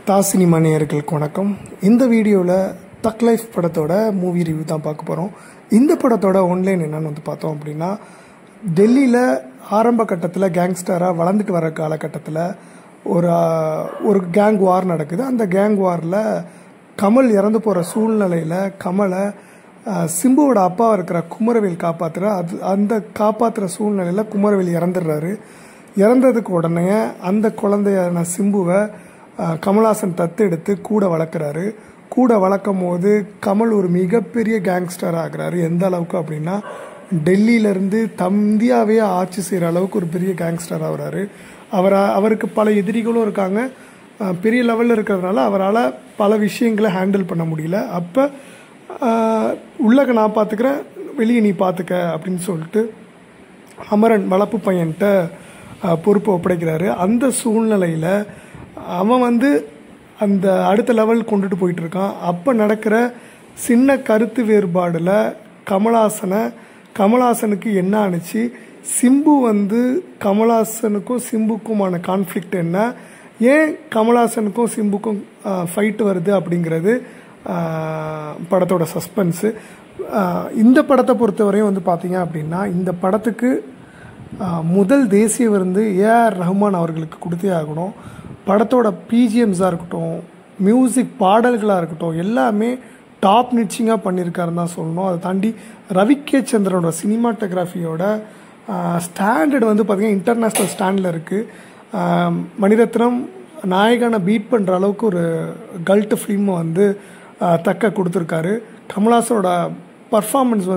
Das cinema நேயர்களுக்கு வணக்கம். இந்த வீடியோவில் தக் லைஃப் படத்தோட மூவி ரிவ்யூ தான் பார்க்க போகிறோம். இந்த படத்தோட ஒன்லைன் என்னன்னு பார்த்தோம் அப்படின்னா, டெல்லியில் ஆரம்ப கட்டத்தில் கேங்ஸ்டராக வளர்ந்துட்டு வர காலகட்டத்தில் ஒரு கேங் வார் நடக்குது. அந்த கேங் வாரில் கமல் இறந்து போகிற சூழ்நிலையில் கமலை சிம்புவோட அப்பா இருக்கிற குமரவேல் அந்த காப்பாற்றுற சூழ்நிலையில் குமரவேல் இறந்துடுறாரு. இறந்ததுக்கு உடனே அந்த குழந்தையான சிம்புவை கமல்ஹாசன் தத்தெடுத்து கூட வளர்க்குறாரு. கூட வளர்க்கும் போது கமல் ஒரு மிகப்பெரிய கேங்ஸ்டர் ஆகிறாரு. எந்த அளவுக்கு அப்படின்னா, டெல்லியிலேருந்து இந்தியாவே ஆட்சி செய்கிற அளவுக்கு ஒரு பெரிய கேங்ஸ்டர் ஆகிறாரு. அவருக்கு பல எதிரிகளும் இருக்காங்க. பெரிய லெவலில் இருக்கிறதுனால அவரால் பல விஷயங்களை ஹேண்டில் பண்ண முடியல. அப்போ உள்ளக நான் பார்த்துக்கிறேன், வெளியே நீ பார்த்துக்க அப்படின்னு சொல்லிட்டு அமரன் வளர்ப்பு பையன்கிட்ட பொறுப்பை ஒப்படைக்கிறாரு. அந்த சூழ்நிலையில் அவன் அந்த அடுத்த லெவல் கொண்டுட்டு போயிட்டுருக்கான். அப்போ நடக்கிற சின்ன கருத்து வேறுபாடில் கமல்ஹாசனுக்கு என்ன ஆணுச்சு, சிம்பு கமல்ஹாசனுக்கும் சிம்புக்குமான கான்ஃப்ளிக்ட் என்ன, ஏன் கமல்ஹாசனுக்கும் சிம்புக்கும் ஃபைட் வருது அப்படிங்கிறது படத்தோட சஸ்பென்ஸு. இந்த படத்தை பொறுத்தவரையும் பார்த்தீங்க அப்படின்னா, இந்த படத்துக்கு முதல் தேசிய விருது ஏஆர் ரஹ்மான் அவர்களுக்கு கொடுத்தே ஆகணும். படத்தோட பிஜிஎம்ஸாக இருக்கட்டும், மியூசிக் பாடல்களாக இருக்கட்டும், எல்லாமே டாப் நிச்சிங்காக பண்ணியிருக்காருன்னு தான் சொல்லணும். அதை தாண்டி ரவி கே சந்திரனோட சினிமாட்டோகிராஃபியோட ஸ்டாண்டர்டு பார்த்திங்கன்னா இன்டர்நேஷ்னல் ஸ்டாண்டில் இருக்குது. மணிரத்னம் நாயகனை பீட் பண்ணுற அளவுக்கு ஒரு கல்ட் ஃபிலிமை தக்க கொடுத்துருக்காரு. கமல்ஹாசனோட பர்ஃபார்மன்ஸ்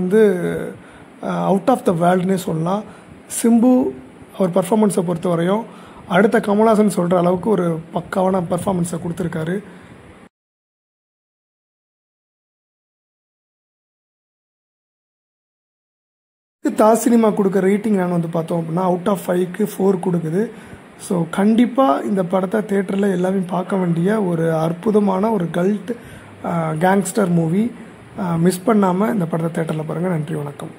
அவுட் ஆஃப் த வேர்ல்டுன்னே சொல்லலாம். சிம்பு அவர் பர்ஃபார்மன்ஸை பொறுத்த வரையும் அடுத்த கமல்ஹாசன் சொல்கிற அளவுக்கு ஒரு பக்காவான பர்ஃபார்மன்ஸை கொடுத்துருக்காரு. தாஸ் சினிமா கொடுக்குற ரேட்டிங் நான் பார்த்தோம் அப்படின்னா அவுட் ஆஃப் 5க்கு 4 கொடுக்குது. ஸோ கண்டிப்பாக இந்த படத்தை தேட்டரில் எல்லாமே பார்க்க வேண்டிய ஒரு அற்புதமான ஒரு கல்ட் கேங்ஸ்டர் மூவி. மிஸ் பண்ணாமல் இந்த படத்தை தேட்டரில் பாருங்கள். நன்றி, வணக்கம்.